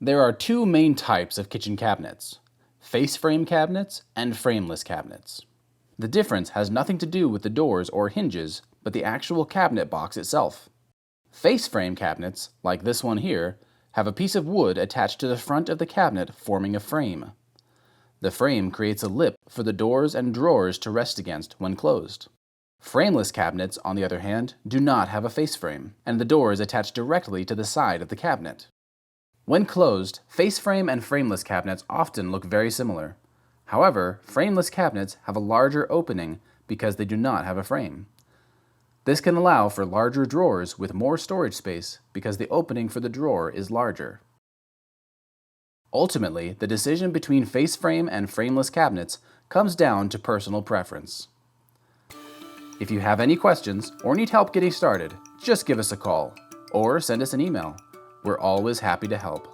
There are two main types of kitchen cabinets: face frame cabinets and frameless cabinets. The difference has nothing to do with the doors or hinges, but the actual cabinet box itself. Face frame cabinets, like this one here, have a piece of wood attached to the front of the cabinet forming a frame. The frame creates a lip for the doors and drawers to rest against when closed. Frameless cabinets, on the other hand, do not have a face frame, and the door is attached directly to the side of the cabinet. When closed, face frame and frameless cabinets often look very similar. However, frameless cabinets have a larger opening because they do not have a frame. This can allow for larger drawers with more storage space because the opening for the drawer is larger. Ultimately, the decision between face frame and frameless cabinets comes down to personal preference. If you have any questions or need help getting started, just give us a call or send us an email. We're always happy to help.